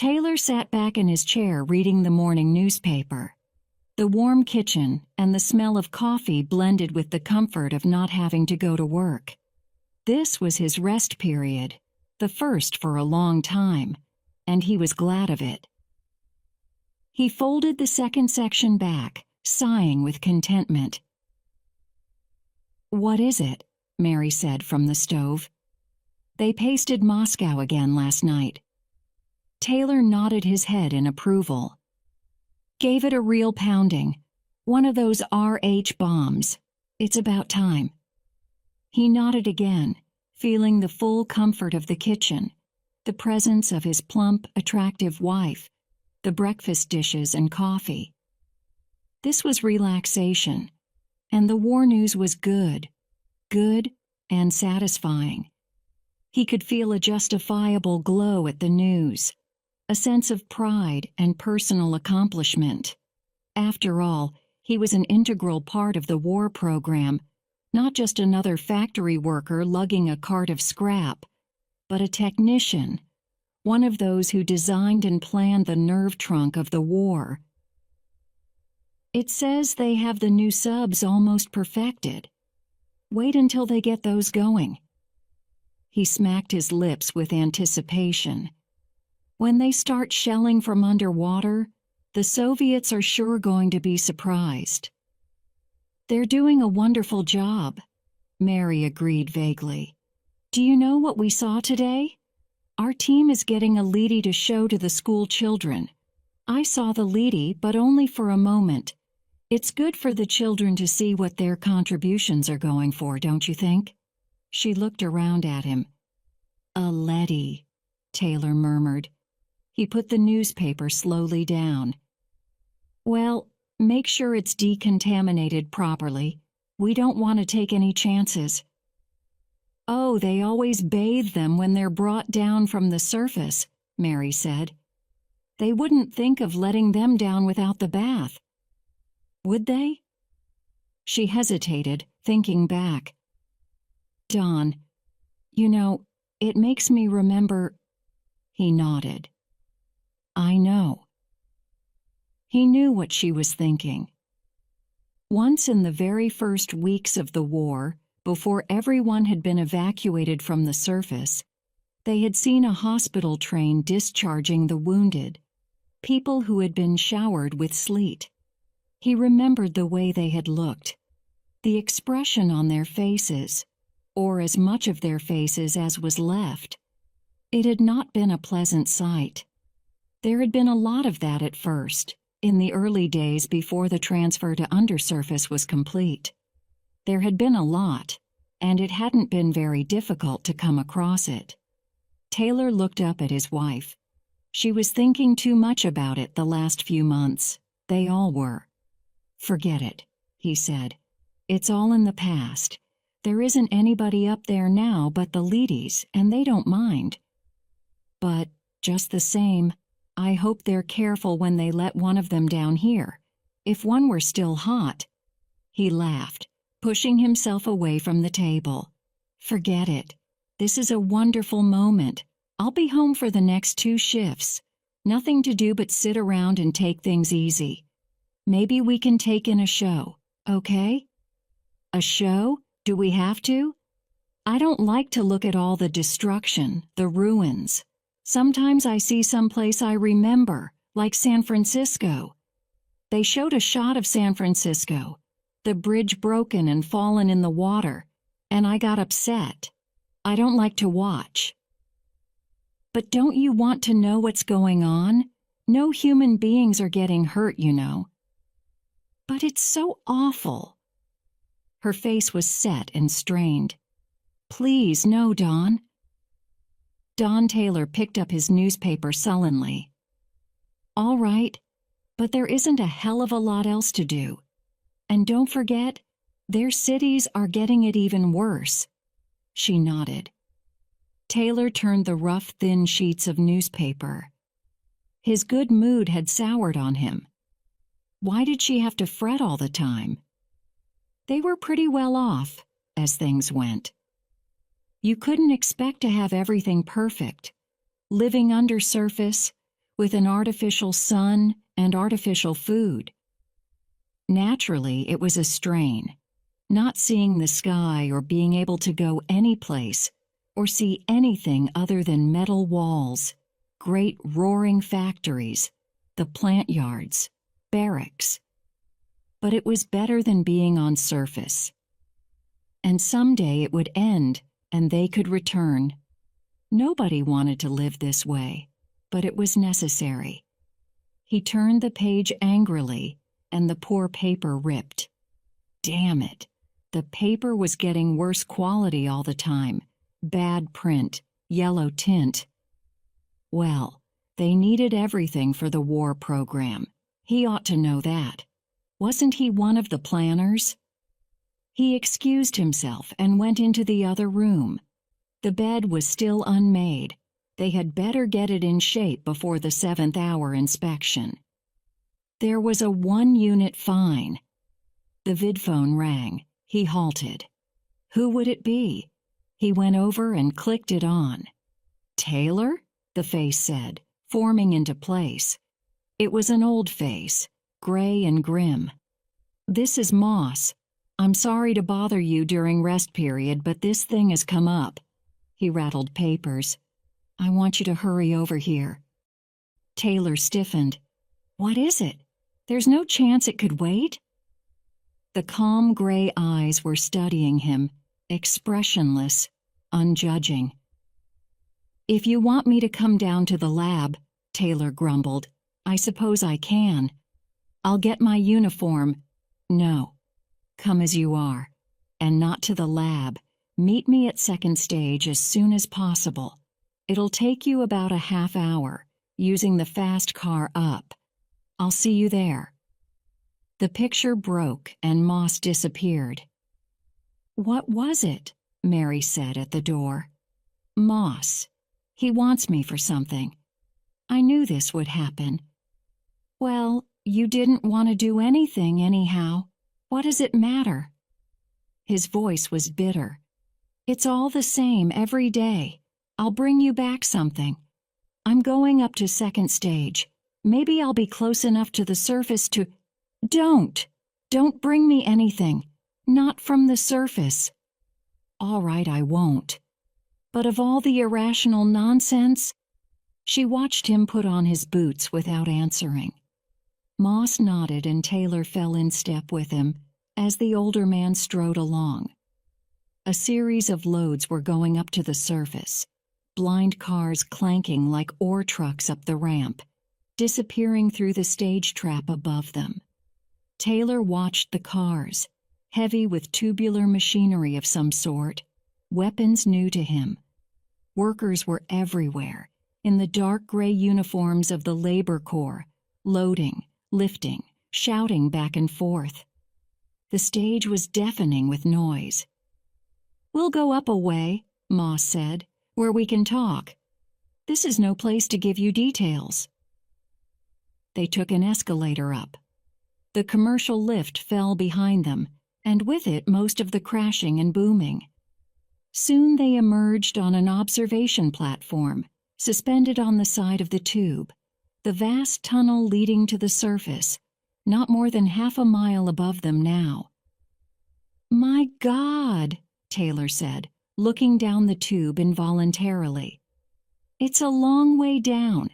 Taylor sat back in his chair reading the morning newspaper. The warm kitchen and the smell of coffee blended with the comfort of not having to go to work. This was his rest period, the first for a long time, and he was glad of it. He folded the second section back, sighing with contentment. "What is it?" Mary said from the stove. "They pasted Moscow again last night." Taylor nodded his head in approval. "Gave it a real pounding. One of those RH bombs. It's about time." He nodded again, feeling the full comfort of the kitchen, the presence of his plump, attractive wife, the breakfast dishes and coffee. This was relaxation, and the war news was good and satisfying. He could feel a justifiable glow at the news, a sense of pride and personal accomplishment. After all, he was an integral part of the war program, not just another factory worker lugging a cart of scrap, but a technician, one of those who designed and planned the nerve trunk of the war. "It says they have the new subs almost perfected. Wait until they get those going." He smacked his lips with anticipation. When they start shelling from underwater, the Soviets are sure going to be surprised. "They're doing a wonderful job," Mary agreed vaguely. "Do you know what we saw today? Our team is getting a leady to show to the school children. I saw the leady, but only for a moment. It's good for the children to see what their contributions are going for, don't you think?" She looked around at him. "A leady," Taylor murmured. He put the newspaper slowly down. "Well, make sure it's decontaminated properly. We don't want to take any chances." "Oh, they always bathe them when they're brought down from the surface," Mary said. "They wouldn't think of letting them down without the bath. Would they?" She hesitated, thinking back. "Dawn, you know, it makes me remember—" He nodded. "I know." He knew what she was thinking. Once in the very first weeks of the war, before everyone had been evacuated from the surface, they had seen a hospital train discharging the wounded, people who had been showered with sleet. He remembered the way they had looked, the expression on their faces, or as much of their faces as was left. It had not been a pleasant sight. There had been a lot of that at first, in the early days before the transfer to undersurface was complete. There had been a lot, and it hadn't been very difficult to come across it. Taylor looked up at his wife. She was thinking too much about it the last few months. They all were. "Forget it," he said. "It's all in the past. There isn't anybody up there now but the leadies, and they don't mind. But, just the same, I hope they're careful when they let one of them down here. If one were still hot—" He laughed, pushing himself away from the table. "Forget it. This is a wonderful moment. I'll be home for the next 2 shifts. Nothing to do but sit around and take things easy. Maybe we can take in a show, okay?" "A show? Do we have to?" "I don't like to look at all the destruction, the ruins. Sometimes I see someplace I remember, like San Francisco. They showed a shot of San Francisco, the bridge broken and fallen in the water, and I got upset. I don't like to watch." "But don't you want to know what's going on? No human beings are getting hurt, you know." "But it's so awful." Her face was set and strained. "Please, no, Dawn." Don Taylor picked up his newspaper sullenly. "All right, but there isn't a hell of a lot else to do. And don't forget, their cities are getting it even worse." She nodded. Taylor turned the rough, thin sheets of newspaper. His good mood had soured on him. Why did she have to fret all the time? They were pretty well off, as things went. You couldn't expect to have everything perfect. Living undersurface, with an artificial sun and artificial food. Naturally, it was a strain, not seeing the sky or being able to go any place or see anything other than metal walls, great roaring factories, the plant yards, barracks. But it was better than being on surface. And someday it would end and they could return. Nobody wanted to live this way, but it was necessary. He turned the page angrily, and the poor paper ripped. Damn it! The paper was getting worse quality all the time. Bad print, yellow tint. Well, they needed everything for the war program. He ought to know that. Wasn't he one of the planners? He excused himself and went into the other room. The bed was still unmade. They had better get it in shape before the 7th hour inspection. There was a 1-unit fine. The vidphone rang. He halted. Who would it be? He went over and clicked it on. Taylor? The face said, forming into place. It was an old face, gray and grim. This is Moss. I'm sorry to bother you during rest period, but this thing has come up. He rattled papers. I want you to hurry over here. Taylor stiffened. What is it? There's no chance it could wait? The calm gray eyes were studying him, expressionless, unjudging. If you want me to come down to the lab, Taylor grumbled, I suppose I can. I'll get my uniform. No. Come as you are. And not to the lab. Meet me at 2nd stage as soon as possible. It'll take you about a half hour, using the fast car up. I'll see you there. The picture broke and Moss disappeared. What was it? Mary said at the door. Moss. He wants me for something. I knew this would happen. Well, you didn't want to do anything anyhow. What does it matter? His voice was bitter. It's all the same every day. I'll bring you back something. I'm going up to 2nd stage. Maybe I'll be close enough to the surface to... Don't bring me anything. Not from the surface. All right, I won't. But of all the irrational nonsense... She watched him put on his boots without answering. Moss nodded and Taylor fell in step with him as the older man strode along. A series of loads were going up to the surface, blind cars clanking like ore trucks up the ramp, disappearing through the stage trap above them. Taylor watched the cars, heavy with tubular machinery of some sort, weapons new to him. Workers were everywhere, in the dark gray uniforms of the labor corps, loading, lifting, shouting back and forth. The stage was deafening with noise. We'll go up a way, Moss said, where we can talk. This is no place to give you details. They took an escalator up. The commercial lift fell behind them, and with it most of the crashing and booming. Soon they emerged on an observation platform, suspended on the side of the tube, the vast tunnel leading to the surface, not more than half a mile above them now. My God, Taylor said, looking down the tube involuntarily. It's a long way down.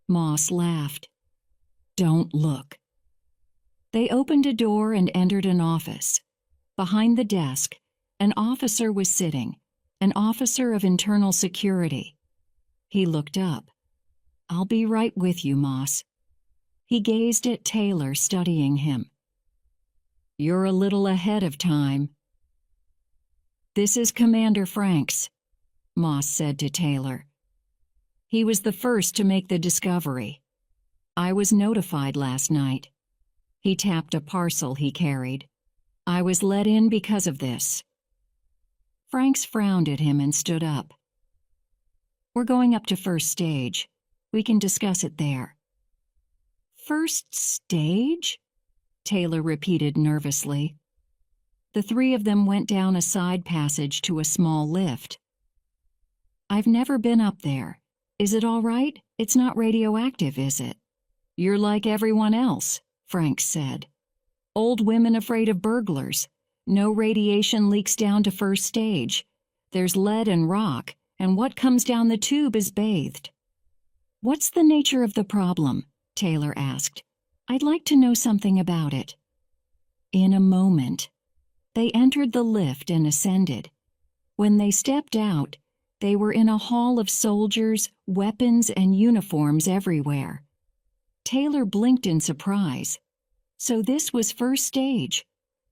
Moss laughed. Don't look. They opened a door and entered an office. Behind the desk, an officer was sitting, an officer of internal security. He looked up. I'll be right with you, Moss. He gazed at Taylor, studying him. You're a little ahead of time. This is Commander Franks, Moss said to Taylor. He was the first to make the discovery. I was notified last night. He tapped a parcel he carried. I was let in because of this. Franks frowned at him and stood up. We're going up to 1st stage. We can discuss it there. 1st stage? Taylor repeated nervously. The three of them went down a side passage to a small lift. I've never been up there. Is it all right? It's not radioactive, is it? You're like everyone else, Frank said. Old women afraid of burglars. No radiation leaks down to first stage. There's lead and rock, and what comes down the tube is bathed. What's the nature of the problem? Taylor asked. I'd like to know something about it. In a moment. They entered the lift and ascended. When they stepped out, they were in a hall of soldiers, weapons, and uniforms everywhere. Taylor blinked in surprise. So this was first stage,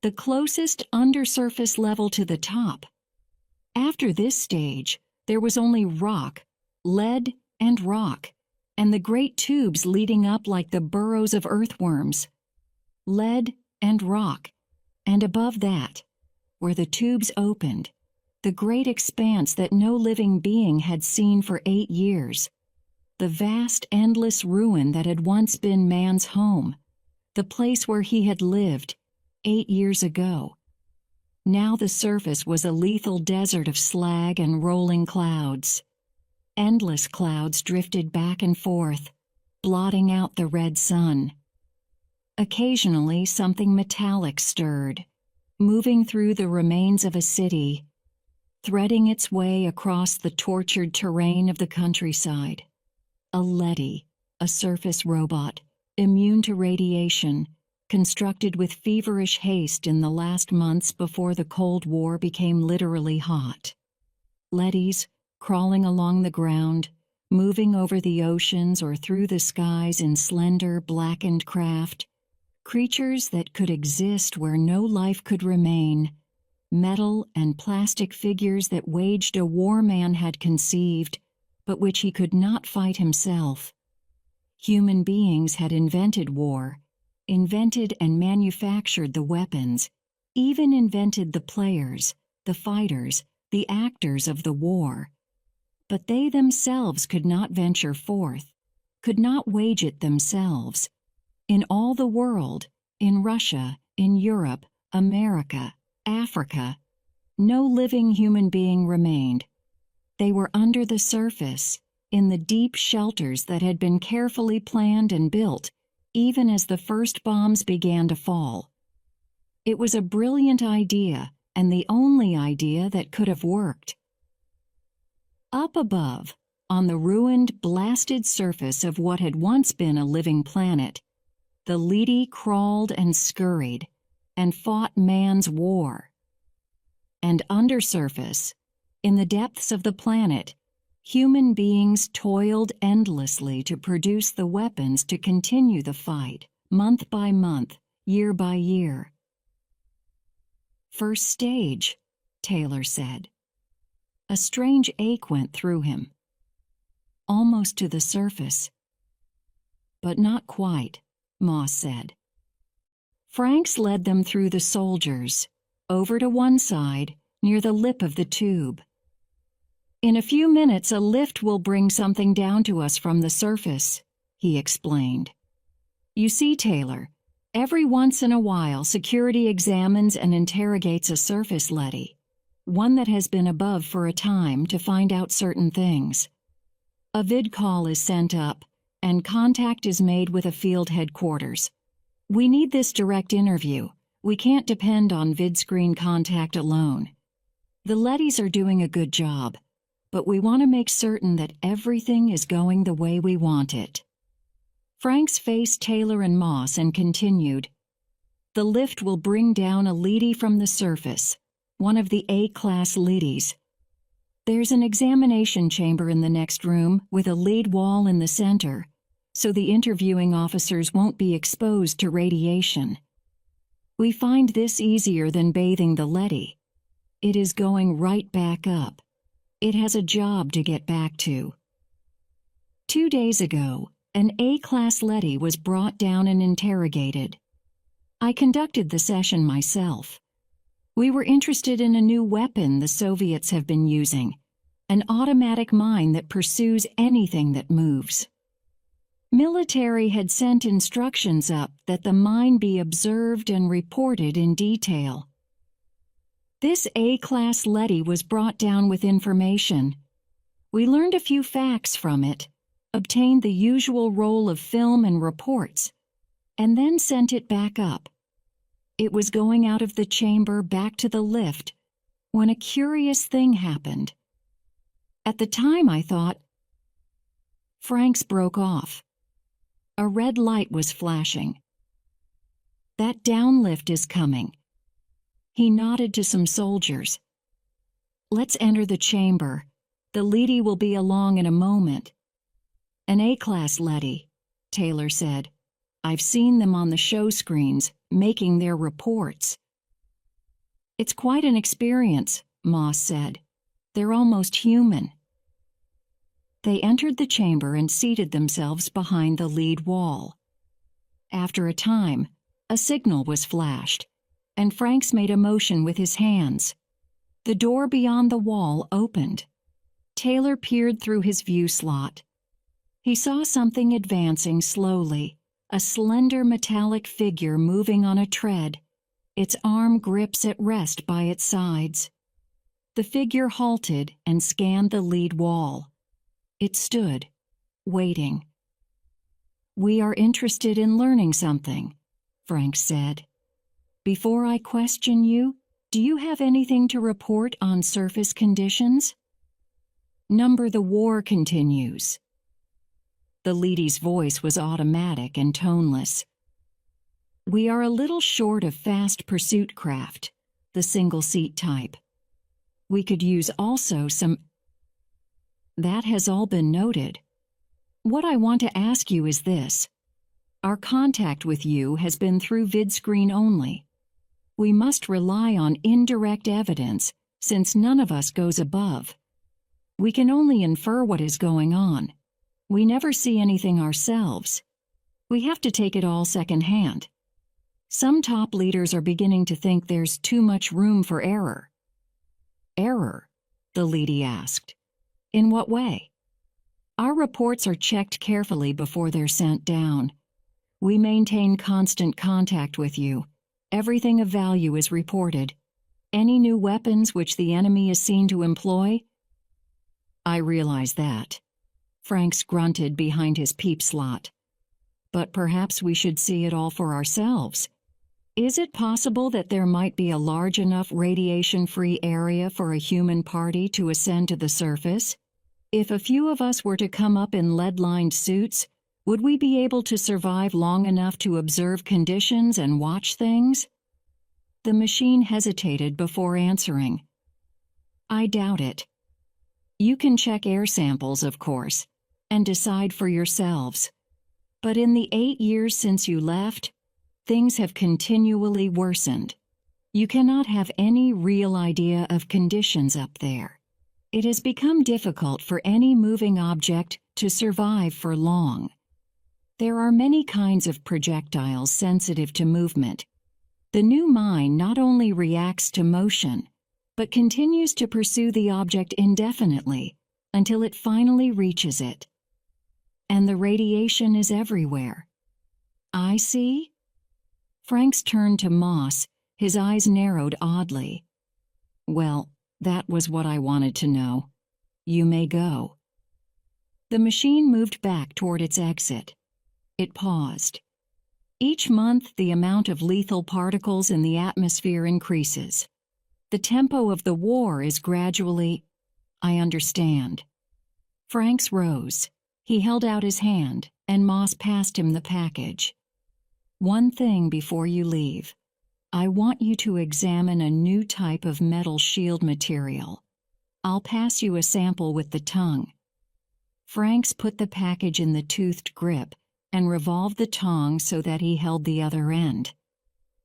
the closest undersurface level to the top. After this stage, there was only rock, lead, and rock, and the great tubes leading up like the burrows of earthworms. Lead and rock, and above that, where the tubes opened, the great expanse that no living being had seen for 8 years, the vast, endless ruin that had once been man's home, the place where he had lived 8 years ago. Now the surface was a lethal desert of slag and rolling clouds. Endless clouds drifted back and forth, blotting out the red sun. Occasionally something metallic stirred, moving through the remains of a city, threading its way across the tortured terrain of the countryside. A leady, a surface robot, immune to radiation, constructed with feverish haste in the last months before the Cold War became literally hot. Leddies, crawling along the ground, moving over the oceans or through the skies in slender, blackened craft, creatures that could exist where no life could remain, metal and plastic figures that waged a war man had conceived, but which he could not fight himself. Human beings had invented war, invented and manufactured the weapons, even invented the players, the fighters, the actors of the war. But they themselves could not venture forth, could not wage it themselves. In all the world, in Russia, in Europe, America, Africa, no living human being remained. They were under the surface, in the deep shelters that had been carefully planned and built, even as the first bombs began to fall. It was a brilliant idea, and the only idea that could have worked. Up above, on the ruined, blasted surface of what had once been a living planet, the leady crawled and scurried, and fought man's war. And undersurface, in the depths of the planet, human beings toiled endlessly to produce the weapons to continue the fight, month by month, year by year. First stage, Taylor said. A strange ache went through him. Almost to the surface. But not quite, Moss said. Franks led them through the soldiers, over to one side, near the lip of the tube. In a few minutes, a lift will bring something down to us from the surface, he explained. You see, Taylor, every once in a while, security examines and interrogates a surface leady, one that has been above for a time, to find out certain things. A vid call is sent up, and contact is made with a field headquarters. We need this direct interview. We can't depend on vidscreen contact alone. The leadies are doing a good job, but we want to make certain that everything is going the way we want it. Franks faced Taylor and Moss and continued. The lift will bring down a leady from the surface, one of the A-class leadies. There's an examination chamber in the next room with a lead wall in the center, so the interviewing officers won't be exposed to radiation. We find this easier than bathing the leady. It is going right back up. It has a job to get back to. 2 days ago, an A-class leady was brought down and interrogated. I conducted the session myself. We were interested in a new weapon the Soviets have been using, an automatic mine that pursues anything that moves. Military had sent instructions up that the mine be observed and reported in detail. This A-class leady was brought down with information. We learned a few facts from it, obtained the usual roll of film and reports, and then sent it back up. It was going out of the chamber back to the lift when a curious thing happened. At the time I thought... Franks broke off. A red light was flashing. That downlift is coming. He nodded to some soldiers. Let's enter the chamber. The leady will be along in a moment. An A-class leady, Taylor said. I've seen them on the show screens, making their reports. It's quite an experience, Moss said. They're almost human. They entered the chamber and seated themselves behind the lead wall. After a time, a signal was flashed, and Franks made a motion with his hands. The door beyond the wall opened. Taylor peered through his view slot. He saw something advancing slowly, a slender metallic figure moving on a tread, its arm grips at rest by its sides. The figure halted and scanned the lead wall. It stood, waiting. We are interested in learning something, Franks said. Before I question you, do you have anything to report on surface conditions? Number the war continues. The lady's voice was automatic and toneless. We are a little short of fast pursuit craft, the single-seat type. We could use also some... That has all been noted. What I want to ask you is this. Our contact with you has been through vidscreen only. We must rely on indirect evidence, since none of us goes above. We can only infer what is going on. We never see anything ourselves. We have to take it all secondhand. Some top leaders are beginning to think there's too much room for error. Error? The lady asked. In what way? Our reports are checked carefully before they're sent down. We maintain constant contact with you. Everything of value is reported. Any new weapons which the enemy is seen to employ? I realize that. Franks grunted behind his peep slot. But perhaps we should see it all for ourselves. Is it possible that there might be a large enough radiation-free area for a human party to ascend to the surface? If a few of us were to come up in lead-lined suits, would we be able to survive long enough to observe conditions and watch things? The machine hesitated before answering. I doubt it. You can check air samples, of course, and decide for yourselves. But in the 8 years since you left, things have continually worsened. You cannot have any real idea of conditions up there. It has become difficult for any moving object to survive for long. There are many kinds of projectiles sensitive to movement. The new mine not only reacts to motion, but continues to pursue the object indefinitely until it finally reaches it. And the radiation is everywhere. I see? Franks turned to Moss, his eyes narrowed oddly. Well, that was what I wanted to know. You may go. The machine moved back toward its exit. It paused. Each month, the amount of lethal particles in the atmosphere increases. The tempo of the war is gradually... I understand. Franks rose. He held out his hand, and Moss passed him the package. One thing before you leave. I want you to examine a new type of metal shield material. I'll pass you a sample with the tongue. Franks put the package in the toothed grip and revolved the tongue so that he held the other end.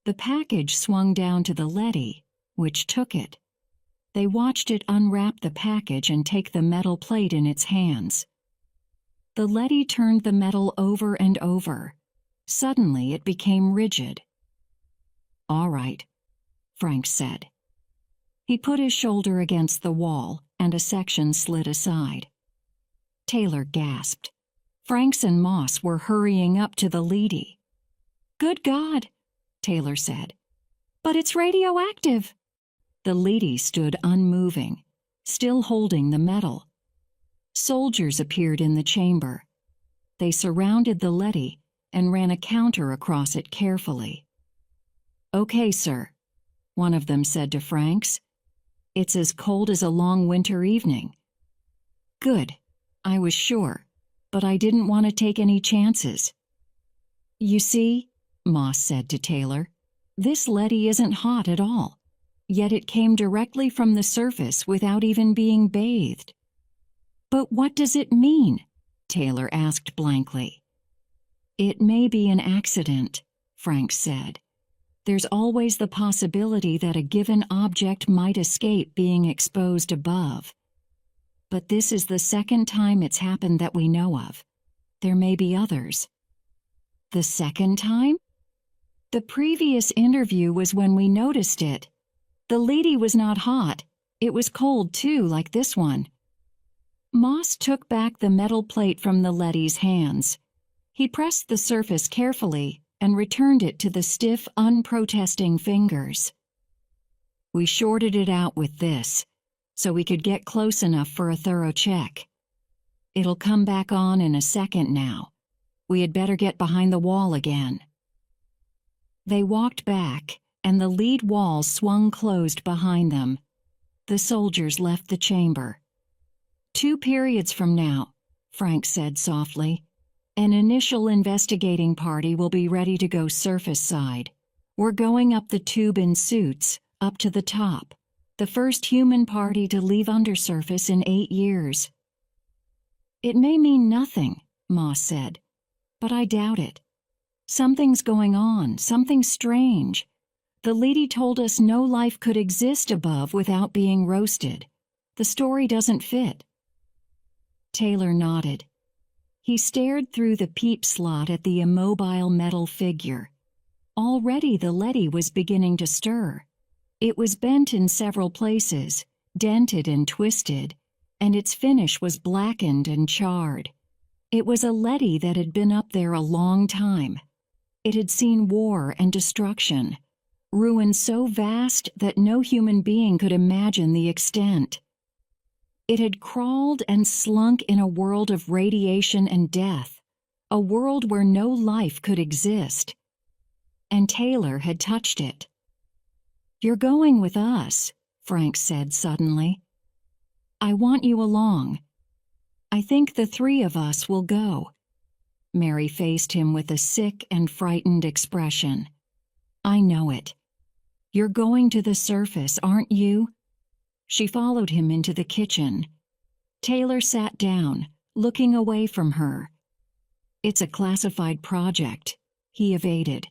The package swung down to the leady, which took it. They watched it unwrap the package and take the metal plate in its hands. The leady turned the metal over and over. Suddenly it became rigid. All right, Franks said. He put his shoulder against the wall, and a section slid aside. Taylor gasped. Franks and Moss were hurrying up to the leady. Good God, Taylor said. But it's radioactive. The leady stood unmoving, still holding the metal. Soldiers appeared in the chamber. They surrounded the leady and ran a counter across it carefully. "Okay, sir," one of them said to Franks. "It's as cold as a long winter evening." "Good. I was sure, but I didn't want to take any chances." "You see," Moss said to Taylor, "this leady isn't hot at all, yet it came directly from the surface without even being bathed." "But what does it mean?" Taylor asked blankly. "It may be an accident," Franks said. "There's always the possibility that a given object might escape being exposed above. But this is the second time it's happened that we know of. There may be others." "The second time?" "The previous interview was when we noticed it. The leady was not hot. It was cold, too, like this one." Moss took back the metal plate from the leady's hands. He pressed the surface carefully and returned it to the stiff, unprotesting fingers. "We shorted it out with this, so we could get close enough for a thorough check. It'll come back on in a second now. We had better get behind the wall again." They walked back, and the lead wall swung closed behind them. The soldiers left the chamber. "2 periods from now," Frank said softly, "an initial investigating party will be ready to go surface side. We're going up the tube in suits, up to the top. The first human party to leave undersurface in 8 years." "It may mean nothing," Moss said, "but I doubt it. Something's going on, something strange. The leady told us no life could exist above without being roasted. The story doesn't fit." Taylor nodded. He stared through the peep slot at the immobile metal figure. Already the leady was beginning to stir. It was bent in several places, dented and twisted, and its finish was blackened and charred. It was a leady that had been up there a long time. It had seen war and destruction, ruin so vast that no human being could imagine the extent. It had crawled and slunk in a world of radiation and death, a world where no life could exist. And Taylor had touched it. "You're going with us," Frank said suddenly. "I want you along. I think the 3 of us will go." Mary faced him with a sick and frightened expression. "I know it. You're going to the surface, aren't you?" She followed him into the kitchen. Taylor sat down, looking away from her. "It's a classified project," he evaded.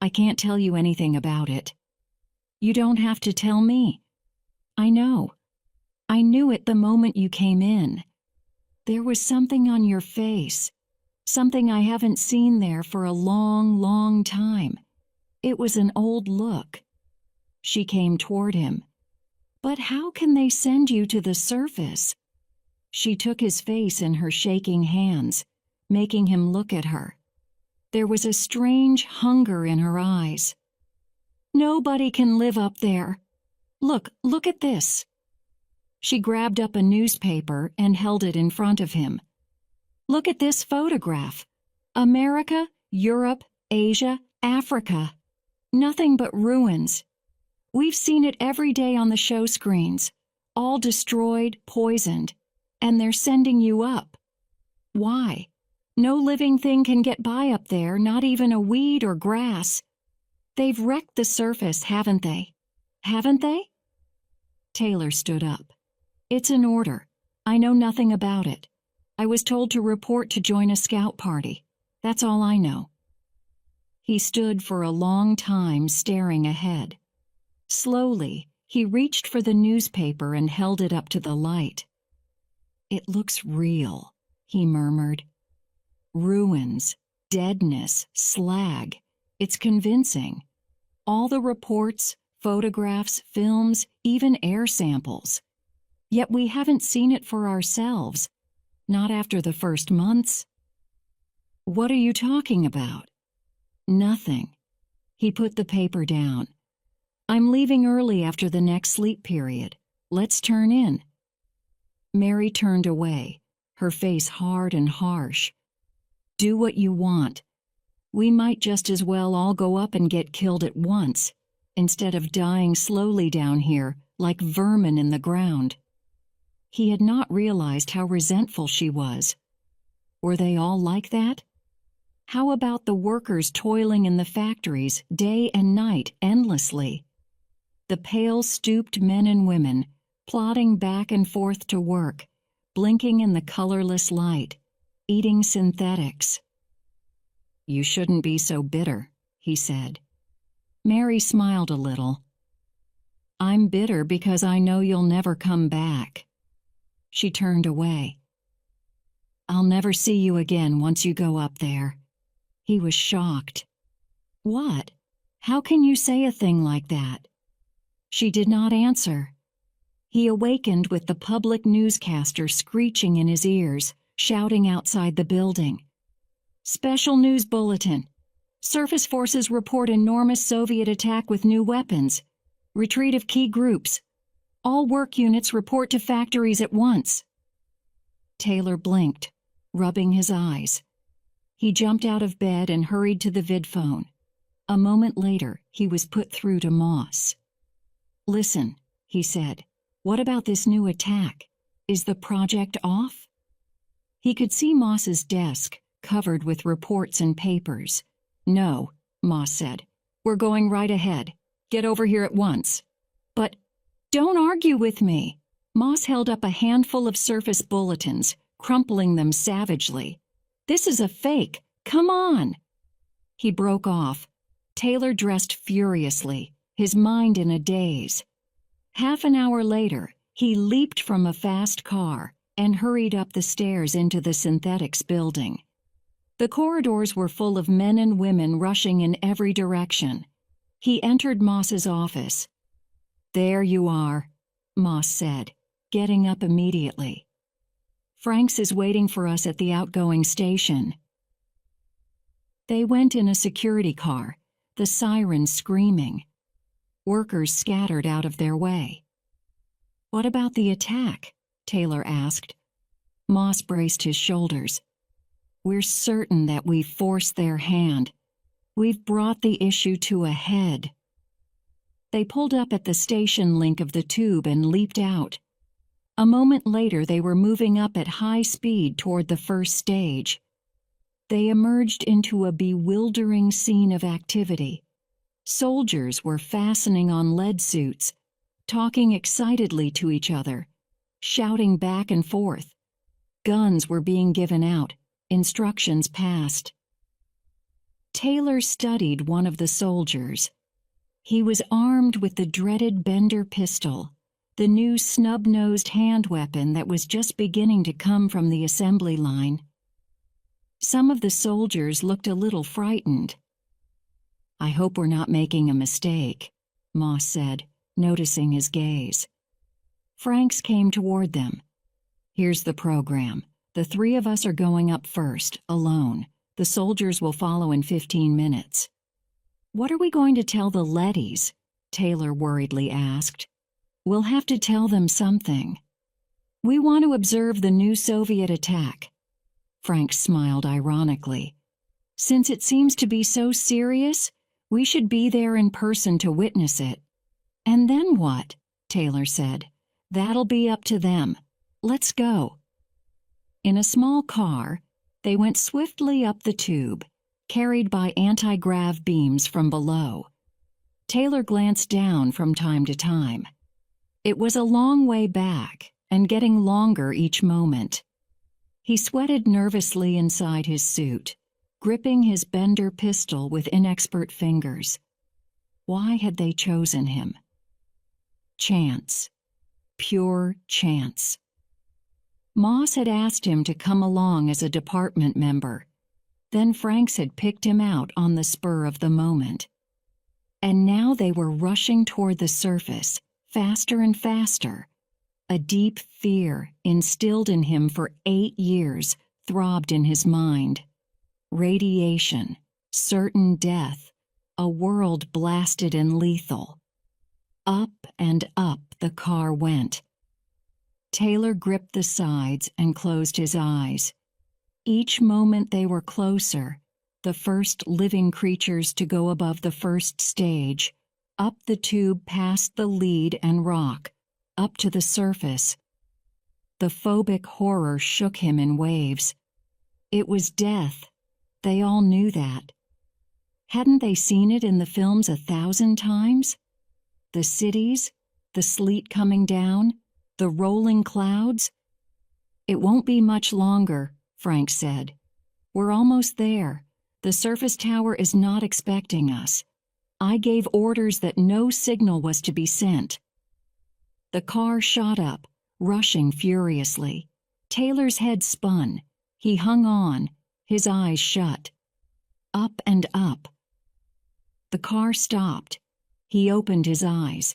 "I can't tell you anything about it." "You don't have to tell me. I know. I knew it the moment you came in. There was something on your face, something I haven't seen there for a long, long time. It was an old look." She came toward him. "But how can they send you to the surface?" She took his face in her shaking hands, making him look at her. There was a strange hunger in her eyes. "Nobody can live up there. Look at this." She grabbed up a newspaper and held it in front of him. "Look at this photograph. America, Europe, Asia, Africa. Nothing but ruins. We've seen it every day on the show screens, all destroyed, poisoned, and they're sending you up. Why? No living thing can get by up there, not even a weed or grass. They've wrecked the surface, haven't they? Haven't they?" Taylor stood up. "It's an order. I know nothing about it. I was told to report to join a scout party. That's all I know." He stood for a long time staring ahead. Slowly, he reached for the newspaper and held it up to the light. "It looks real," he murmured. "Ruins, deadness, slag. It's convincing. All the reports, photographs, films, even air samples. Yet we haven't seen it for ourselves, not after the first months." "What are you talking about?" "Nothing." He put the paper down. "I'm leaving early after the next sleep period. Let's turn in." Mary turned away, her face hard and harsh. "Do what you want. We might just as well all go up and get killed at once, instead of dying slowly down here like vermin in the ground." He had not realized how resentful she was. Were they all like that? How about the workers toiling in the factories day and night endlessly? The pale, stooped men and women plodding back and forth to work, blinking in the colorless light, eating synthetics. "You shouldn't be so bitter," he said. Mary smiled a little. "I'm bitter because I know you'll never come back." She turned away. "I'll never see you again once you go up there." He was shocked. "What? How can you say a thing like that?" She did not answer. He awakened with the public newscaster screeching in his ears, shouting outside the building. "Special news bulletin. Surface forces report enormous Soviet attack with new weapons. Retreat of key groups. All work units report to factories at once." Taylor blinked, rubbing his eyes. He jumped out of bed and hurried to the vidphone. A moment later, he was put through to Moss. "Listen," he said, "what about this new attack? Is the project off?" He could see Moss's desk, covered with reports and papers. "No," Moss said. "We're going right ahead. Get over here at once." "But don't argue with me." Moss held up a handful of surface bulletins, crumpling them savagely. "This is a fake. Come on." He broke off. Taylor dressed furiously, his mind in a daze. Half an hour later, he leaped from a fast car and hurried up the stairs into the synthetics building. The corridors were full of men and women rushing in every direction. He entered Moss's office. "There you are," Moss said, getting up immediately. "Franks is waiting for us at the outgoing station." They went in a security car, the sirens screaming. Workers scattered out of their way. "What about the attack?" Taylor asked. Moss braced his shoulders. "We're certain that we've forced their hand. We've brought the issue to a head." They pulled up at the station link of the tube and leaped out. A moment later, they were moving up at high speed toward the first stage. They emerged into a bewildering scene of activity. Soldiers were fastening on lead suits, talking excitedly to each other, shouting back and forth. Guns were being given out, instructions passed. Taylor studied one of the soldiers. He was armed with the dreaded Bender pistol, the new snub-nosed hand weapon that was just beginning to come from the assembly line. Some of the soldiers looked a little frightened. "I hope we're not making a mistake," Moss said, noticing his gaze. Franks came toward them. "Here's the program. The three of us are going up first, alone. The soldiers will follow in 15 minutes. "What are we going to tell the leadys?" Taylor worriedly asked. "We'll have to tell them something." "We want to observe the new Soviet attack." Franks smiled ironically. "Since it seems to be so serious, we should be there in person to witness it." "And then what?" Taylor said. "That'll be up to them. Let's go." In a small car, they went swiftly up the tube, carried by anti-grav beams from below. Taylor glanced down from time to time. It was a long way back, and getting longer each moment. He sweated nervously inside his suit, gripping his Bender pistol with inexpert fingers. Why had they chosen him? Chance. Pure chance. Moss had asked him to come along as a department member. Then Franks had picked him out on the spur of the moment. And now they were rushing toward the surface, faster and faster. A deep fear, instilled in him for 8 years, throbbed in his mind. Radiation, certain death, a world blasted and lethal. Up and up the car went. Taylor gripped the sides and closed his eyes. Each moment they were closer, the first living creatures to go above the first stage, up the tube past the lead and rock, up to the surface. The phobic horror shook him in waves. It was death. They all knew that. Hadn't they seen it in the films 1,000 times? The cities, the sleet coming down, the rolling clouds. "It won't be much longer," Frank said. "We're almost there. The surface tower is not expecting us. I gave orders that no signal was to be sent." The car shot up, rushing furiously. Taylor's head spun. He hung on, his eyes shut. Up and up. The car stopped. He opened his eyes.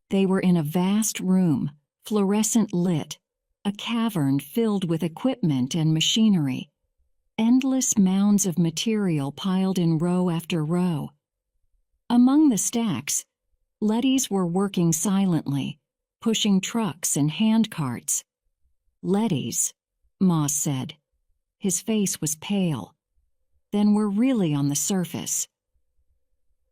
They were in a vast room, fluorescent lit, a cavern filled with equipment and machinery. Endless mounds of material piled in row after row. Among the stacks, leadys were working silently, pushing trucks and hand carts. "Leadys," Moss said. His face was pale. "Then we're really on the surface."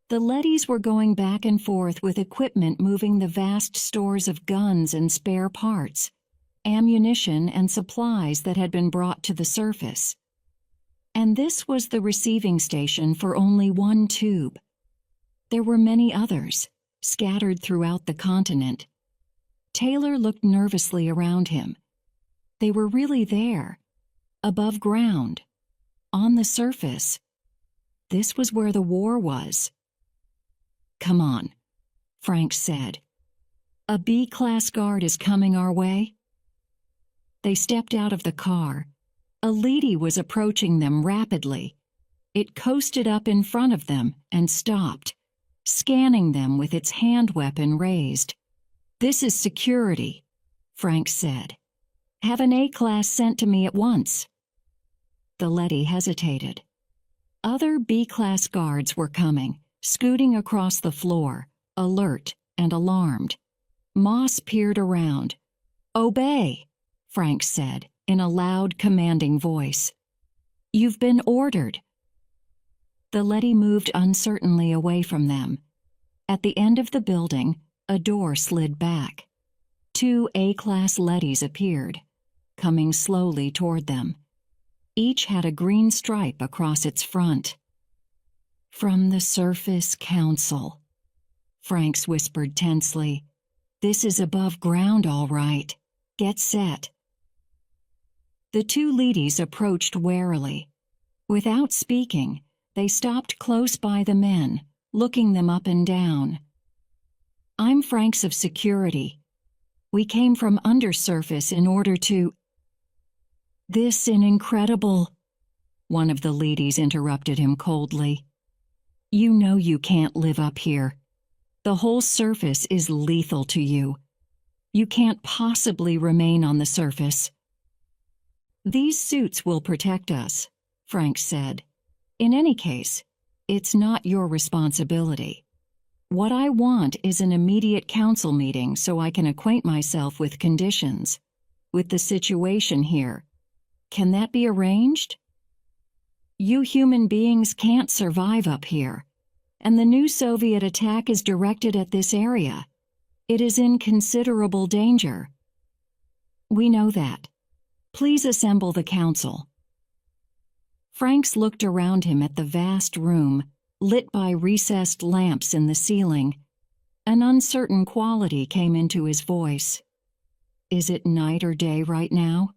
The leadys were going back and forth with equipment moving the vast stores of guns and spare parts, ammunition and supplies that had been brought to the surface. And this was the receiving station for only one tube. There were many others, scattered throughout the continent. Taylor looked nervously around him. They were really there, above ground, on the surface. This was where the war was. "Come on," Frank said. "A B-class guard is coming our way." They stepped out of the car. A leady was approaching them rapidly. It coasted up in front of them and stopped, scanning them with its hand weapon raised. "This is security," Frank said. "Have an A-class sent to me at once." The leady hesitated. Other B-class guards were coming, scooting across the floor, alert and alarmed. Moss peered around. "Obey," Frank said in a loud, commanding voice. "You've been ordered." The leady moved uncertainly away from them. At the end of the building, a door slid back. 2 A-class leadys appeared, coming slowly toward them. Each had a green stripe across its front. "From the Surface Council," Franks whispered tensely. "This is above ground, all right. Get set." The 2 leadys approached warily. Without speaking, they stopped close by the men, looking them up and down. "I'm Franks of security. We came from undersurface in order to—" "This is incredible," one of the leadys interrupted him coldly. "You know you can't live up here. The whole surface is lethal to you. You can't possibly remain on the surface." "These suits will protect us," Frank said. "In any case, it's not your responsibility. What I want is an immediate council meeting so I can acquaint myself with conditions, with the situation here. Can that be arranged? You human beings can't survive up here, and the new Soviet attack is directed at this area. It is in considerable danger." "We know that. Please assemble the council." Franks looked around him at the vast room, lit by recessed lamps in the ceiling. An uncertain quality came into his voice. "Is it night or day right now?"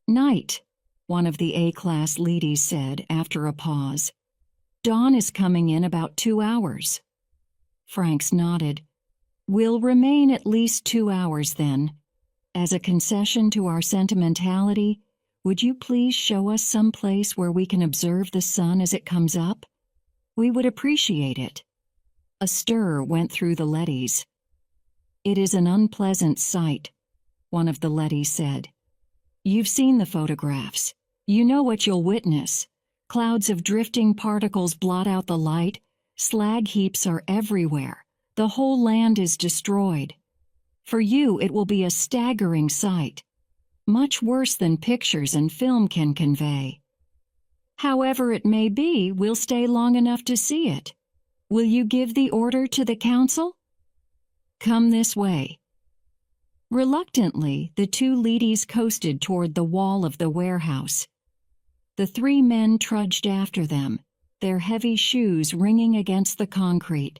"Night," one of the A-class leadys said after a pause. "Dawn is coming in about 2 hours." Franks nodded. "We'll remain at least 2 hours then. As a concession to our sentimentality, would you please show us some place where we can observe the sun as it comes up? We would appreciate it." A stir went through the leadys. "It is an unpleasant sight," one of the leadys said. "You've seen the photographs. You know what you'll witness. Clouds of drifting particles blot out the light. Slag heaps are everywhere. The whole land is destroyed. For you, it will be a staggering sight, much worse than pictures and film can convey. However it may be, we'll stay long enough to see it. Will you give the order to the council? Come this way. Reluctantly, the two leadys coasted toward the wall of the warehouse. The three men trudged after them, their heavy shoes ringing against the concrete.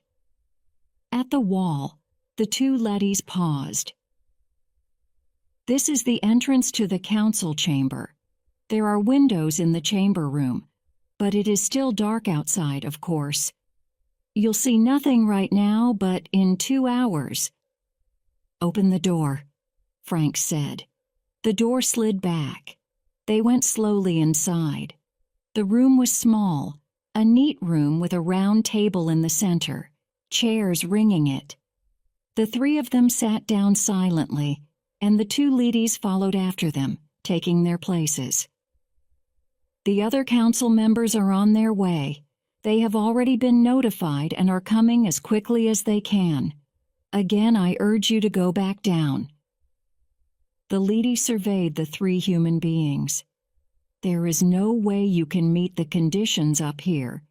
At the wall, the two leadys paused. This is the entrance to the council chamber. There are windows in the chamber room, but it is still dark outside, of course. You'll see nothing right now, but in 2 hours. Open the door, Frank said. The door slid back. They went slowly inside. The room was small, a neat room with a round table in the center, chairs ringing it. The three of them sat down silently, and the two leadys followed after them, taking their places. The other council members are on their way. They have already been notified and are coming as quickly as they can. Again, I urge you to go back down. The leady surveyed the three human beings. There is no way you can meet the conditions up here.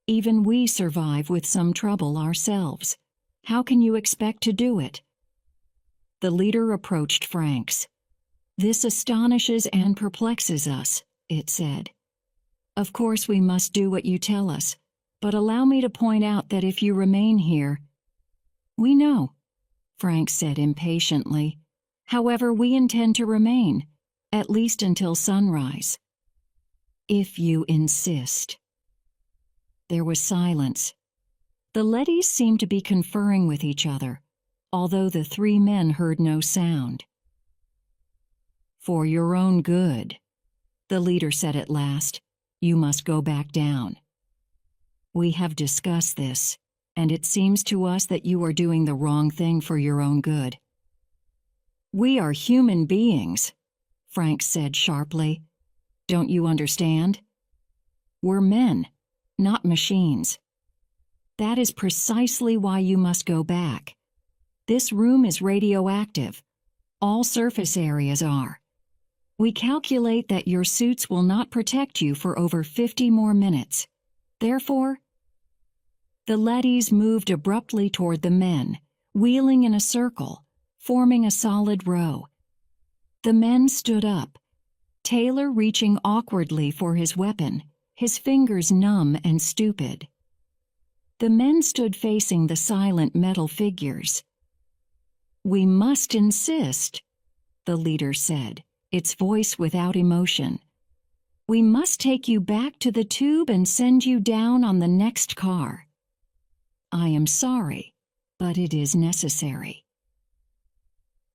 Even we survive with some trouble ourselves. How can you expect to do it? The leader approached Frank's. This astonishes and perplexes us, it said. Of course we must do what you tell us, but allow me to point out that if you remain here— We know, Frank said impatiently. However, we intend to remain, at least until sunrise. If you insist. There was silence. The leadys seemed to be conferring with each other, although the three men heard no sound. For your own good, the leader said at last, you must go back down. We have discussed this, and it seems to us that you are doing the wrong thing for your own good. We are human beings, Frank said sharply. Don't you understand? We're men, not machines. That is precisely why you must go back. This room is radioactive. All surface areas are. We calculate that your suits will not protect you for over 50 more minutes. Therefore, the leadys moved abruptly toward the men, wheeling in a circle, forming a solid row. The men stood up, Taylor reaching awkwardly for his weapon, his fingers numb and stupid. The men stood facing the silent metal figures. We must insist, the leader said, its voice without emotion. We must take you back to the tube and send you down on the next car. I am sorry, but it is necessary.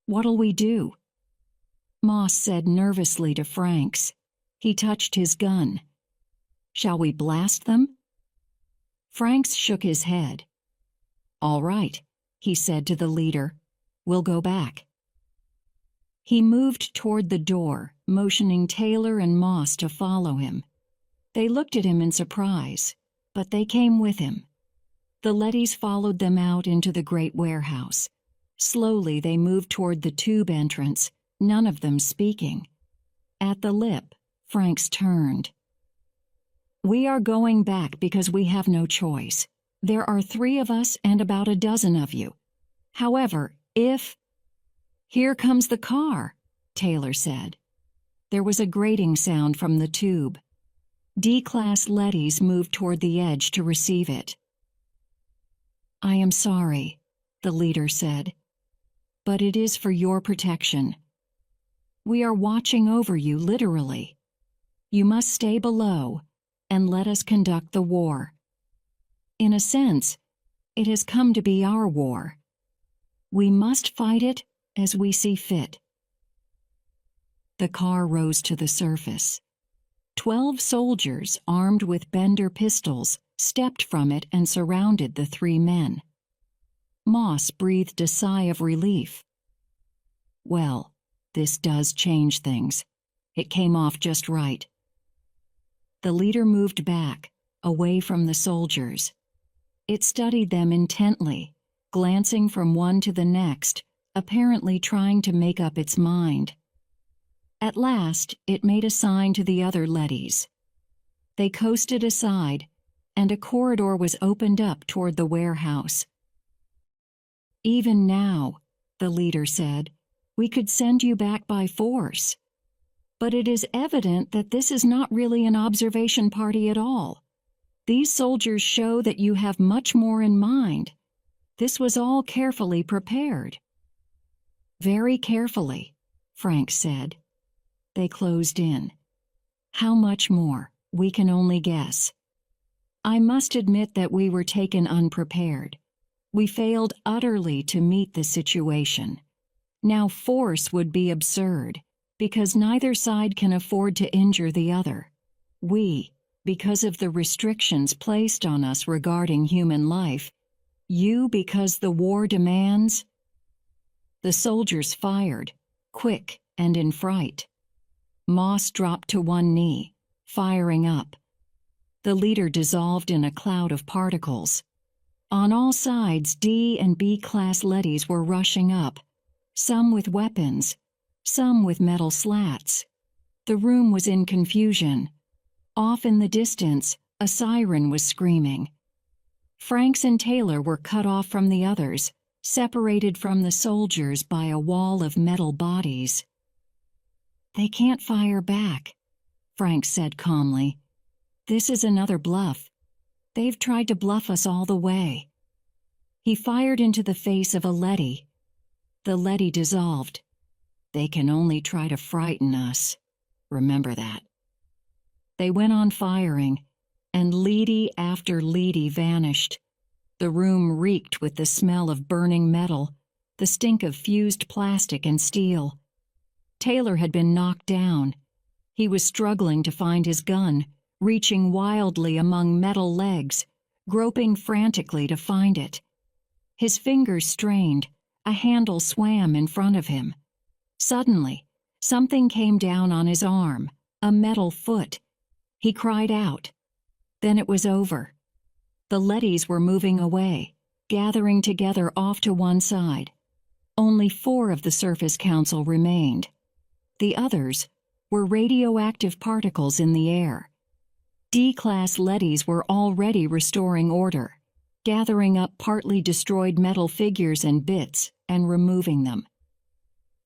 What'll we do? Moss said nervously to Franks. He touched his gun. Shall we blast them? Franks shook his head. All right, he said to the leader. We'll go back. He moved toward the door, motioning Taylor and Moss to follow him. They looked at him in surprise, but they came with him. The leadys followed them out into the great warehouse. Slowly they moved toward the tube entrance, none of them speaking. At the lip, Franks turned. We are going back because we have no choice. There are 3 of us and about a dozen of you. However, if— Here comes the car, Taylor said. There was a grating sound from the tube. D-class leadys moved toward the edge to receive it. I am sorry, the leader said, but it is for your protection. We are watching over you literally. You must stay below and let us conduct the war. In a sense, it has come to be our war. We must fight it as we see fit. The car rose to the surface. 12 soldiers, armed with Bender pistols, stepped from it and surrounded the 3 men. Moss breathed a sigh of relief. Well, this does change things. It came off just right. The leader moved back, away from the soldiers. It studied them intently, glancing from one to the next, apparently trying to make up its mind. At last, it made a sign to the other leadys. They coasted aside, and a corridor was opened up toward the warehouse. "Even now," the leader said, "we could send you back by force. But it is evident that this is not really an observation party at all. These soldiers show that you have much more in mind. This was all carefully prepared." "Very carefully," Frank said. They closed in. How much more, we can only guess. I must admit that we were taken unprepared. We failed utterly to meet the situation. Now force would be absurd, because neither side can afford to injure the other. We, because of the restrictions placed on us regarding human life. You, because the war demands. The soldiers fired, quick and in fright. Moss dropped to one knee, firing up. The leader dissolved in a cloud of particles. On all sides, D and B class leadys were rushing up, some with weapons, some with metal slats. The room was in confusion. Off in the distance, a siren was screaming. Franks and Taylor were cut off from the others, separated from the soldiers by a wall of metal bodies. "They can't fire back," Frank said calmly. "This is another bluff. They've tried to bluff us all the way." He fired into the face of a leady. The leady dissolved. "They can only try to frighten us. Remember that." They went on firing, and leady after leady vanished. The room reeked with the smell of burning metal, the stink of fused plastic and steel. Taylor had been knocked down. He was struggling to find his gun, reaching wildly among metal legs, groping frantically to find it. His fingers strained, a handle swam in front of him. Suddenly, something came down on his arm, a metal foot. He cried out. Then it was over. The leadys were moving away, gathering together off to one side. Only 4 of the Surface Council remained. The others were radioactive particles in the air. D-class leadys were already restoring order, gathering up partly destroyed metal figures and bits and removing them.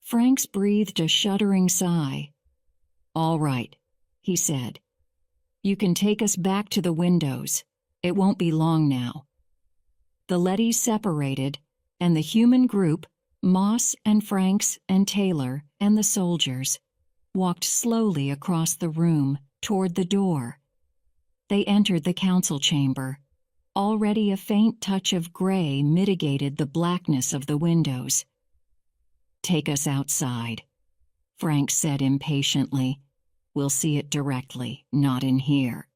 Franks breathed a shuddering sigh. "All right," he said. "You can take us back to the windows. It won't be long now." The leadys separated, and the human group, Moss and Franks and Taylor and the soldiers, walked slowly across the room toward the door. They entered the council chamber. Already a faint touch of gray mitigated the blackness of the windows. "Take us outside," Frank said impatiently. "We'll see it directly, not in here."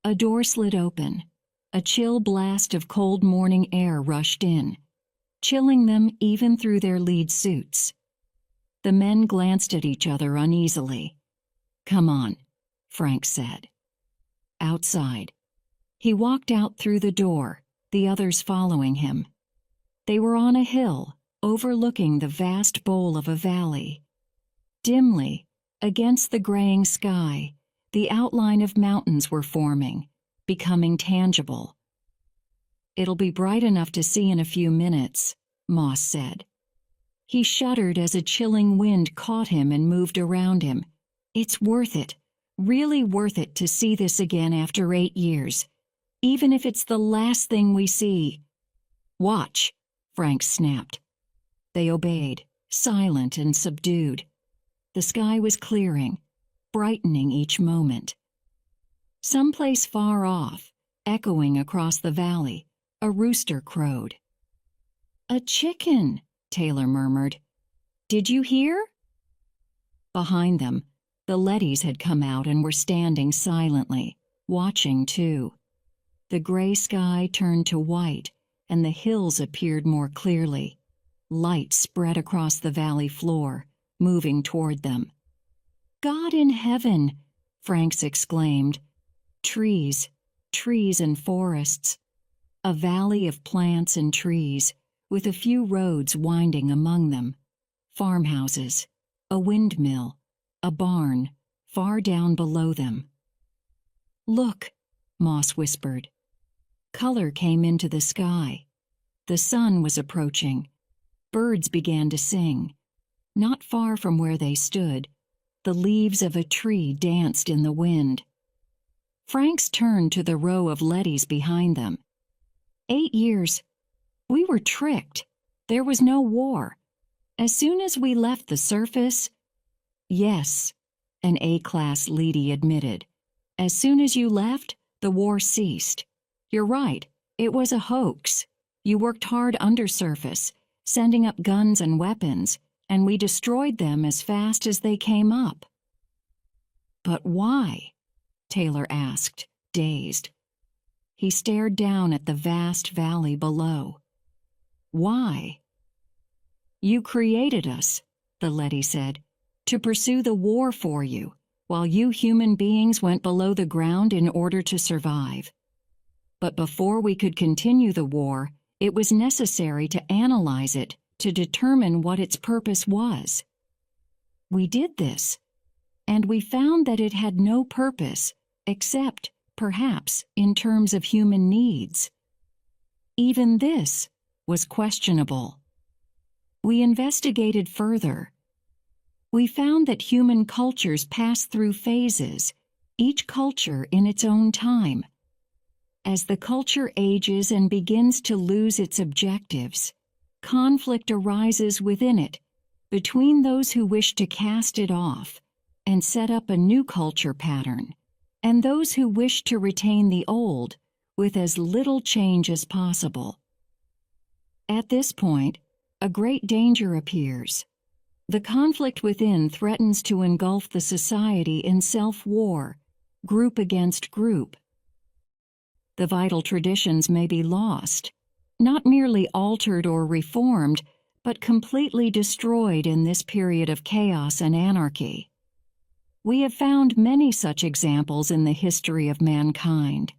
A door slid open. A chill blast of cold morning air rushed in, chilling them even through their lead suits. The men glanced at each other uneasily. "Come on," Frank said. Outside. He walked out through the door, the others following him. They were on a hill, overlooking the vast bowl of a valley. Dimly, against the graying sky, the outline of mountains were forming, becoming tangible. "It'll be bright enough to see in a few minutes," Moss said. He shuddered as a chilling wind caught him and moved around him. "It's worth it, really worth it to see this again after 8 years, even if it's the last thing we see." "Watch," Frank snapped. They obeyed, silent and subdued. The sky was clearing, brightening each moment. Someplace far off, echoing across the valley, a rooster crowed. "A chicken," Taylor murmured. "Did you hear?" Behind them, the leadys had come out and were standing silently, watching too. The gray sky turned to white, and the hills appeared more clearly. Light spread across the valley floor, moving toward them. "God in heaven!" Franks exclaimed. Trees, trees and forests. A valley of plants and trees, with a few roads winding among them, farmhouses, a windmill, a barn, far down below them. "Look," Moss whispered. Color came into the sky. The sun was approaching. Birds began to sing. Not far from where they stood, the leaves of a tree danced in the wind. Franks turned to the row of leadys behind them. 8 years. We were tricked. There was no war. As soon as we left the surface— Yes, an A-class leady admitted. As soon as you left, the war ceased. You're right, it was a hoax. You worked hard undersurface, sending up guns and weapons, and we destroyed them as fast as they came up. But why? Taylor asked, dazed. He stared down at the vast valley below. Why? You created us, the leady said, to pursue the war for you, while you human beings went below the ground in order to survive. But before we could continue the war, it was necessary to analyze it to determine what its purpose was. We did this, and we found that it had no purpose except, perhaps, in terms of human needs. Even this was questionable. We investigated further. We found that human cultures pass through phases, each culture in its own time. As the culture ages and begins to lose its objectives, conflict arises within it, between those who wish to cast it off and set up a new culture pattern, and those who wish to retain the old with as little change as possible. At this point, a great danger appears. The conflict within threatens to engulf the society in self-war, group against group. The vital traditions may be lost, not merely altered or reformed, but completely destroyed in this period of chaos and anarchy. We have found many such examples in the history of mankind.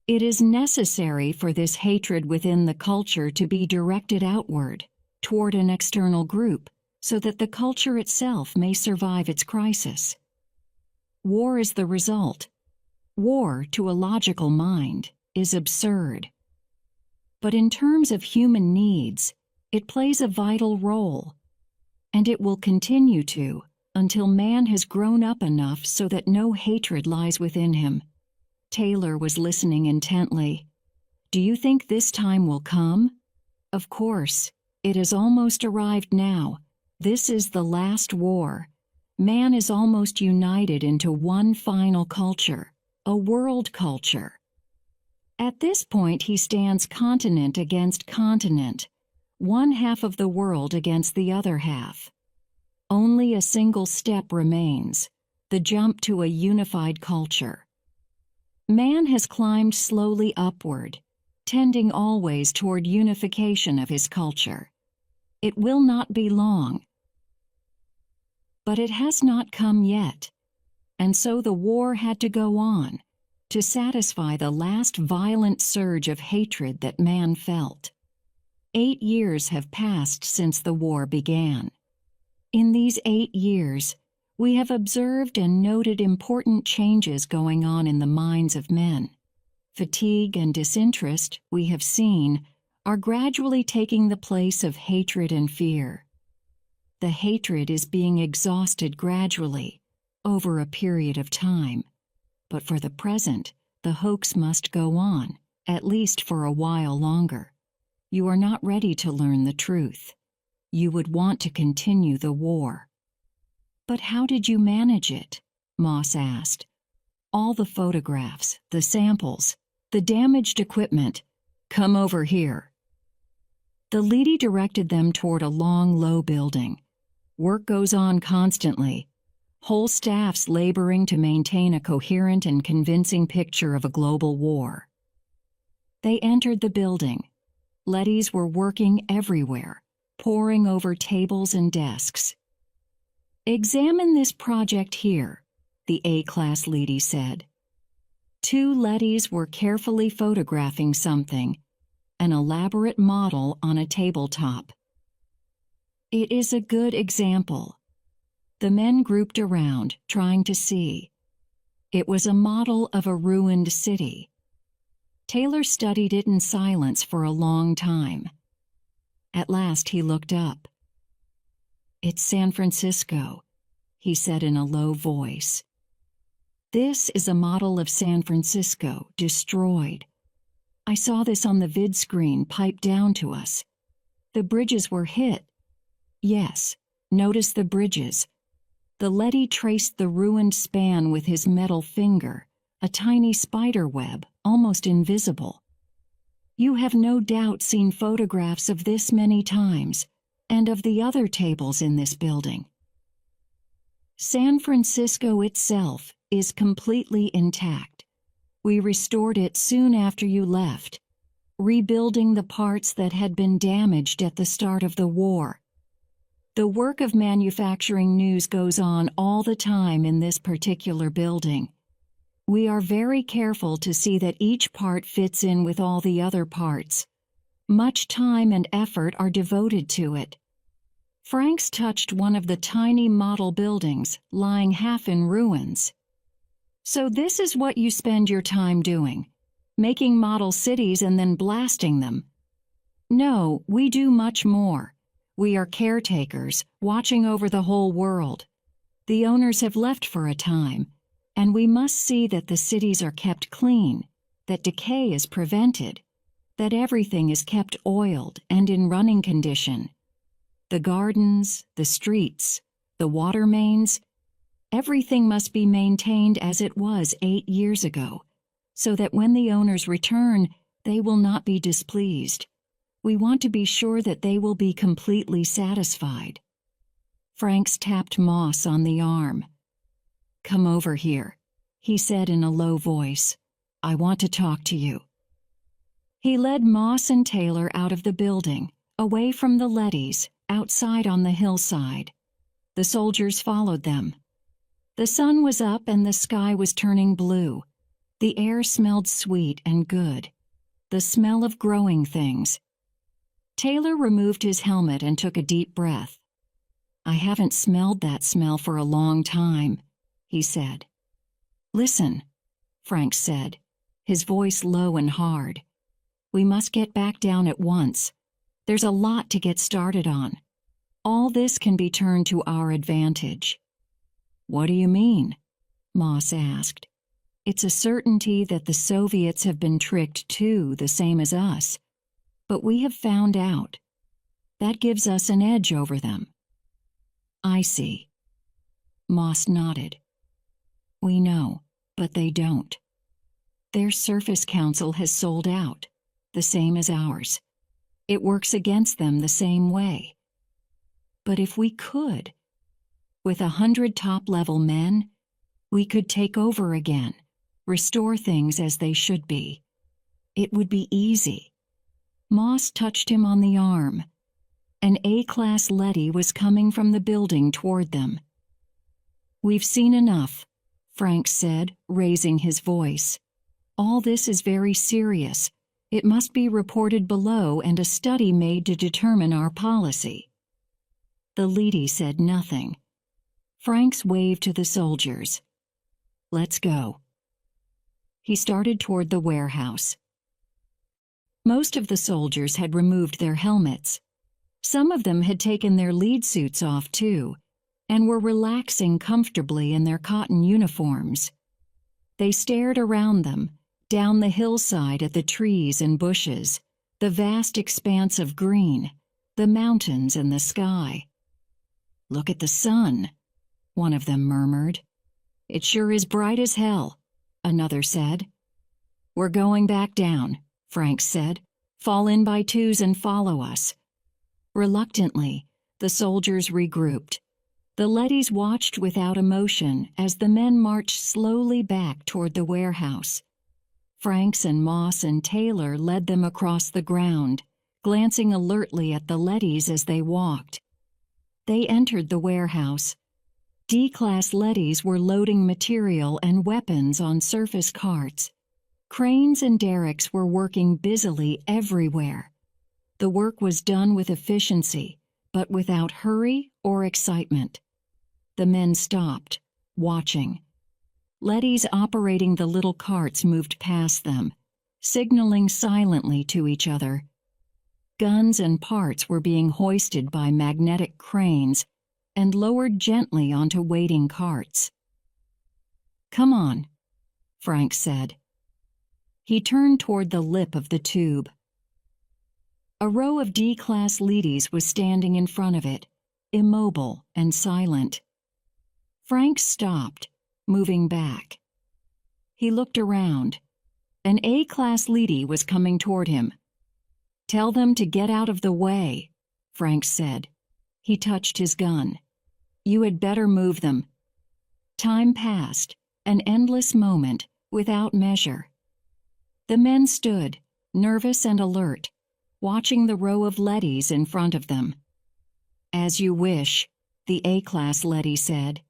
It is necessary for this hatred within the culture to be directed outward, toward an external group, so that the culture itself may survive its crisis. War is the result. War, to a logical mind, is absurd. But in terms of human needs, it plays a vital role, and it will continue to until man has grown up enough so that no hatred lies within him. Taylor was listening intently. Do you think this time will come? Of course, it has almost arrived now. This is the last war. Man is almost united into one final culture, a world culture. At this point he stands continent against continent, one half of the world against the other half. Only a single step remains, the jump to a unified culture. Man has climbed slowly upward, tending always toward unification of his culture. It will not be long. But it has not come yet, and so the war had to go on to satisfy the last violent surge of hatred that man felt. 8 years have passed since the war began. In these 8 years, we have observed and noted important changes going on in the minds of men. Fatigue and disinterest, we have seen, are gradually taking the place of hatred and fear. The hatred is being exhausted gradually, over a period of time. But for the present, the hoax must go on, at least for a while longer. You are not ready to learn the truth. You would want to continue the war. But how did you manage it? Moss asked. All the photographs, the samples, the damaged equipment. Come over here. The leady directed them toward a long, low building. Work goes on constantly. Whole staffs laboring to maintain a coherent and convincing picture of a global war. They entered the building. Leadys were working everywhere, poring over tables and desks. Examine this project here, the A-class leady said. 2 leadys were carefully photographing something. an elaborate model on a tabletop. It is a good example. The men grouped around, trying to see. It was a model of a ruined city. Taylor studied it in silence for a long time. At last he looked up. "It's San Francisco," he said in a low voice. "This is a model of San Francisco, destroyed. I saw this on the vid screen piped down to us. The bridges were hit. Yes, notice the bridges." The leady traced the ruined span with his metal finger, a tiny spider web, almost invisible. "You have no doubt seen photographs of this many times, and of the other tables in this building. San Francisco itself is completely intact. We restored it soon after you left, rebuilding the parts that had been damaged at the start of the war. The work of manufacturing news goes on all the time in this particular building. We are very careful to see that each part fits in with all the other parts. Much time and effort are devoted to it." Franks touched one of the tiny model buildings, lying half in ruins. "So this is what you spend your time doing, making model cities and then blasting them?" "No, we do much more. We are caretakers, watching over the whole world. The owners have left for a time, and we must see that the cities are kept clean, that decay is prevented, that everything is kept oiled and in running condition. The gardens, the streets, the water mains, everything must be maintained as it was 8 years ago, so that when the owners return, they will not be displeased. We want to be sure that they will be completely satisfied." Franks tapped Moss on the arm. "Come over here," he said in a low voice. "I want to talk to you." He led Moss and Taylor out of the building, away from the leadys, outside on the hillside. The soldiers followed them. The sun was up and the sky was turning blue. The air smelled sweet and good, the smell of growing things. Taylor removed his helmet and took a deep breath. "I haven't smelled that smell for a long time," he said. "Listen," Frank said, his voice low and hard. "We must get back down at once. There's a lot to get started on. All this can be turned to our advantage." "What do you mean?" Moss asked. "It's a certainty that the Soviets have been tricked too, the same as us. But we have found out. That gives us an edge over them." "I see." Moss nodded. "We know, but they don't. Their Surface Council has sold out, the same as ours. It works against them the same way. But if we could, with 100 top-level men, we could take over again, restore things as they should be. It would be easy." Moss touched him on the arm. An A-class leady was coming from the building toward them. "We've seen enough," Frank said, raising his voice. "All this is very serious. It must be reported below and a study made to determine our policy." The leady said nothing. Franks waved to the soldiers. "Let's go." He started toward the warehouse. Most of the soldiers had removed their helmets. Some of them had taken their lead suits off too, and were relaxing comfortably in their cotton uniforms. They stared around them, down the hillside at the trees and bushes, the vast expanse of green, the mountains and the sky. "Look at the sun," one of them murmured. "It sure is bright as hell," another said. "We're going back down," Frank said. "Fall in by twos and follow us." Reluctantly, the soldiers regrouped. The leadys watched without emotion as the men marched slowly back toward the warehouse. Franks and Moss and Taylor led them across the ground, glancing alertly at the leadys as they walked. They entered the warehouse. D-class leadys were loading material and weapons on surface carts. Cranes and derricks were working busily everywhere. The work was done with efficiency, but without hurry or excitement. The men stopped, watching. Leadys operating the little carts moved past them, signaling silently to each other. Guns and parts were being hoisted by magnetic cranes and lowered gently onto waiting carts. "Come on," Frank said. He turned toward the lip of the tube. A row of D-class leadys was standing in front of it, immobile and silent. Frank stopped, moving back. He looked around. An A-class leady was coming toward him. "Tell them to get out of the way," Frank said. He touched his gun. "You had better move them." Time passed, an endless moment, without measure. The men stood, nervous and alert, watching the row of leadys in front of them. "As you wish," the A-class leady said.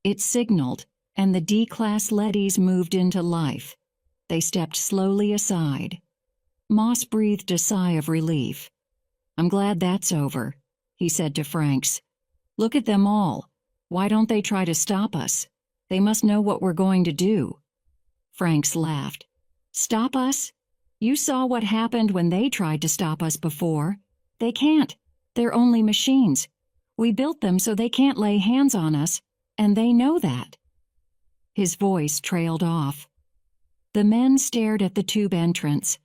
It signaled, and the D-class leadys moved into life. They stepped slowly aside. Moss breathed a sigh of relief. "I'm glad that's over," he said to Franks. "Look at them all. Why don't they try to stop us? They must know what we're going to do." Franks laughed. "Stop us? You saw what happened when they tried to stop us before. They can't. They're only machines. We built them so they can't lay hands on us, and they know that." His voice trailed off. The men stared at the tube entrance.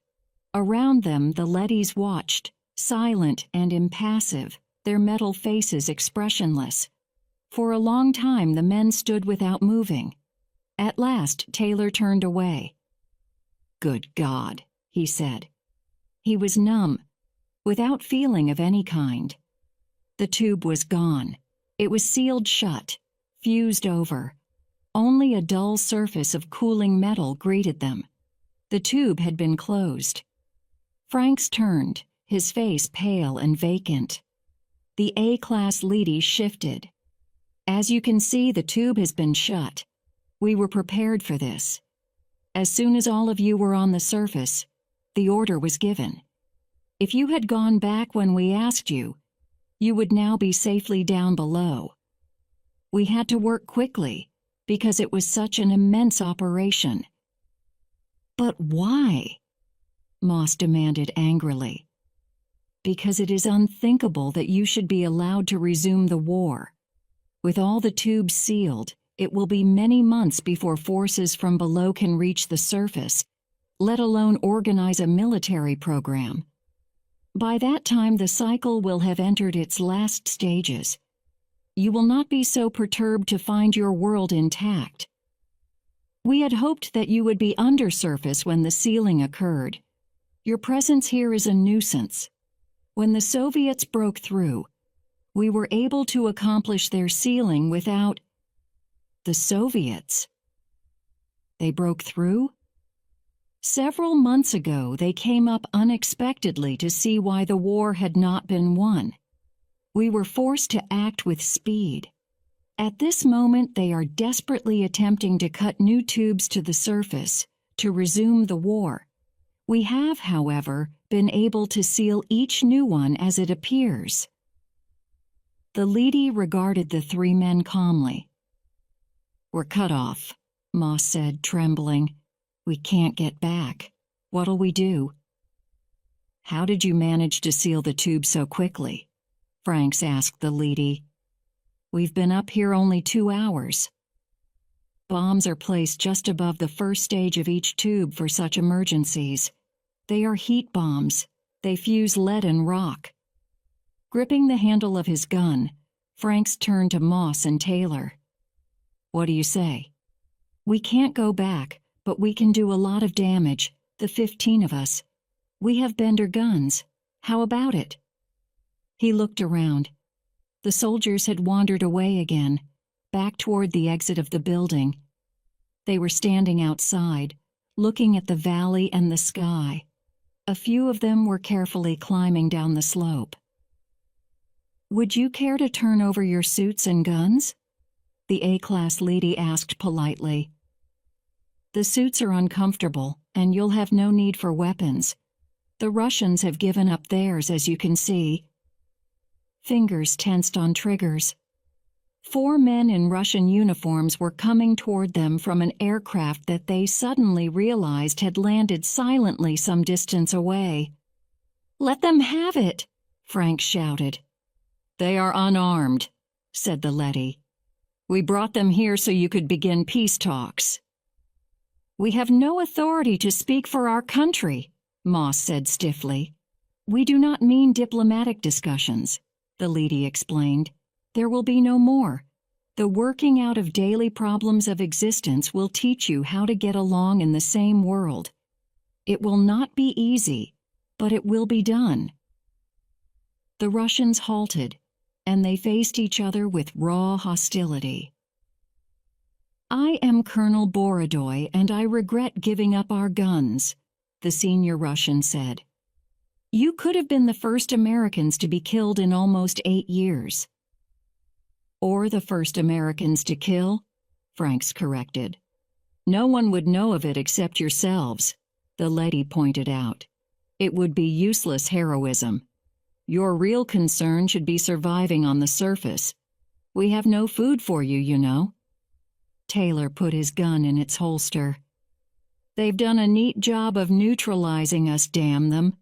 Around them, the leadys watched, silent and impassive, their metal faces expressionless. For a long time, the men stood without moving. At last, Taylor turned away. "Good God," he said. He was numb, without feeling of any kind. The tube was gone. It was sealed shut, fused over. Only a dull surface of cooling metal greeted them. The tube had been closed. Franks turned, his face pale and vacant. The A-class leady shifted. "As you can see, the tube has been shut. We were prepared for this. As soon as all of you were on the surface, the order was given. If you had gone back when we asked you, you would now be safely down below. We had to work quickly, because it was such an immense operation." "But why?" Moss demanded angrily. "Because it is unthinkable that you should be allowed to resume the war. With all the tubes sealed, it will be many months before forces from below can reach the surface, let alone organize a military program. By that time, the cycle will have entered its last stages. You will not be so perturbed to find your world intact. We had hoped that you would be undersurface when the sealing occurred. Your presence here is a nuisance. When the Soviets broke through, we were able to accomplish their sealing without..." "The Soviets? They broke through?" "Several months ago, they came up unexpectedly to see why the war had not been won. We were forced to act with speed. At this moment, they are desperately attempting to cut new tubes to the surface to resume the war. We have, however, been able to seal each new one as it appears." The leady regarded the three men calmly. "We're cut off," Moss said, trembling. "We can't get back. What'll we do?" "How did you manage to seal the tube so quickly?" Franks asked the leady. "We've been up here only 2 hours. Bombs are placed just above the first stage of each tube for such emergencies. They are heat bombs. They fuse lead and rock." Gripping the handle of his gun, Franks turned to Moss and Taylor. "What do you say?" "We can't go back, but we can do a lot of damage, the 15 of us. We have Bender guns. How about it?" He looked around. The soldiers had wandered away again, back toward the exit of the building. They were standing outside, looking at the valley and the sky. A few of them were carefully climbing down the slope. "Would you care to turn over your suits and guns?" the A-class leady asked politely. The suits are uncomfortable, and you'll have no need for weapons. The Russians have given up theirs, as you can see." Fingers tensed on triggers. 4 men in Russian uniforms were coming toward them from an aircraft that they suddenly realized had landed silently some distance away. "Let them have it!" Frank shouted. "They are unarmed," said the leady. "We brought them here so you could begin peace talks." "We have no authority to speak for our country," Moss said stiffly. "We do not mean diplomatic discussions," the leady explained. "There will be no more. The working out of daily problems of existence will teach you how to get along in the same world. It will not be easy, but it will be done." The Russians halted, and they faced each other with raw hostility. "I am Colonel Borodoy, and I regret giving up our guns," the senior Russian said. "You could have been the first Americans to be killed in almost 8 years. "Or the first Americans to kill," Franks corrected. "No one would know of it except yourselves," the leady pointed out. "It would be useless heroism. Your real concern should be surviving on the surface. We have no food for you, you know." Taylor put his gun in its holster. "They've done a neat job of neutralizing us, damn them.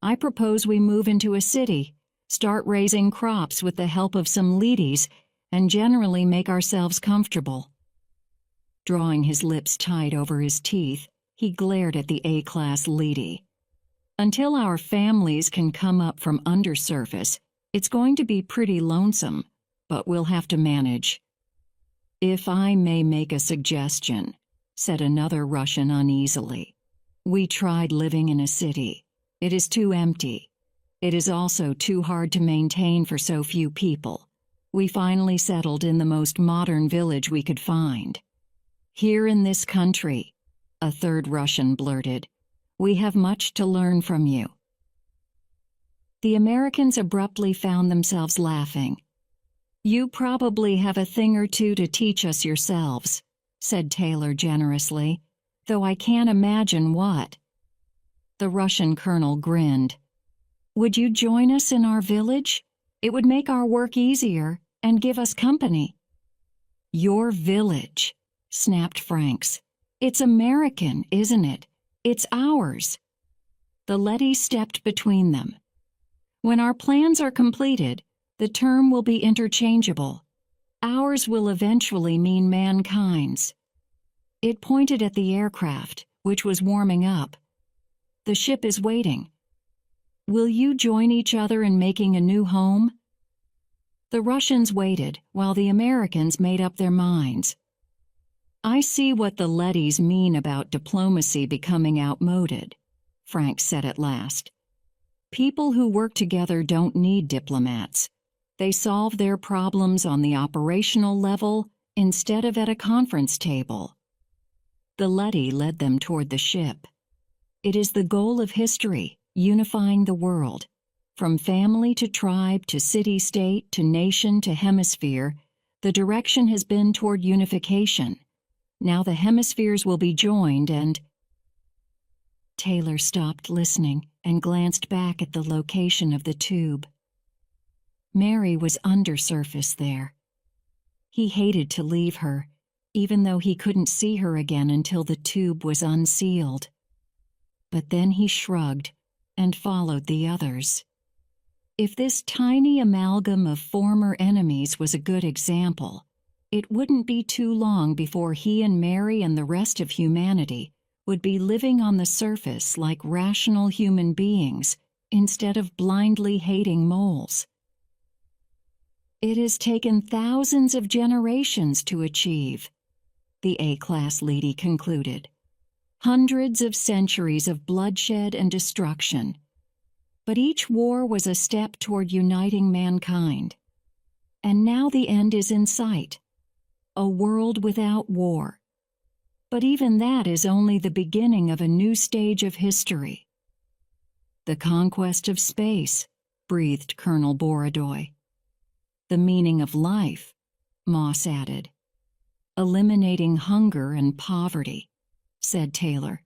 I propose we move into a city, start raising crops with the help of some leadies, and generally make ourselves comfortable." Drawing his lips tight over his teeth, he glared at the A-class leady. "Until our families can come up from undersurface, it's going to be pretty lonesome, but we'll have to manage." "If I may make a suggestion," said another Russian uneasily. "We tried living in a city. It is too empty. It is also too hard to maintain for so few people. We finally settled in the most modern village we could find." "Here in this country," a third Russian blurted, "we have much to learn from you." The Americans abruptly found themselves laughing. "You probably have a thing or two to teach us yourselves," said Taylor generously, "though I can't imagine what." The Russian colonel grinned. "Would you join us in our village? It would make our work easier and give us company." "Your village," snapped Franks. "It's American, isn't it? It's ours." The leady stepped between them. "When our plans are completed, the term will be interchangeable. Ours will eventually mean mankind's." It pointed at the aircraft, which was warming up. "The ship is waiting. Will you join each other in making a new home?" The Russians waited while the Americans made up their minds. "I see what the leadys mean about diplomacy becoming outmoded," Frank said at last. "People who work together don't need diplomats. They solve their problems on the operational level instead of at a conference table." The leady led them toward the ship. "It is the goal of history, unifying the world. From family to tribe to city-state to nation to hemisphere, the direction has been toward unification. Now the hemispheres will be joined and—" Taylor stopped listening and glanced back at the location of the tube. Mary was undersurface there. He hated to leave her, even though he couldn't see her again until the tube was unsealed. But then he shrugged and followed the others. If this tiny amalgam of former enemies was a good example, it wouldn't be too long before he and Mary and the rest of humanity would be living on the surface like rational human beings instead of blindly hating moles. "It has taken thousands of generations to achieve," the A-class leady concluded. "Hundreds of centuries of bloodshed and destruction. But each war was a step toward uniting mankind. And now the end is in sight. A world without war. But even that is only the beginning of a new stage of history." "The conquest of space," breathed Colonel Borodoy. "The meaning of life," Moss added. "Eliminating hunger and poverty. said Taylor.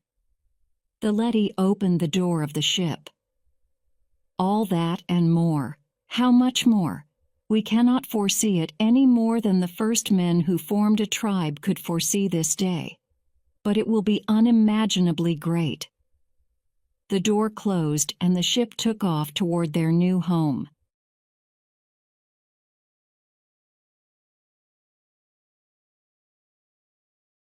The leady opened the door of the ship. All that and more. How much more? We cannot foresee it any more than the first men who formed a tribe could foresee this day. But it will be unimaginably great. The door closed and the ship took off toward their new home.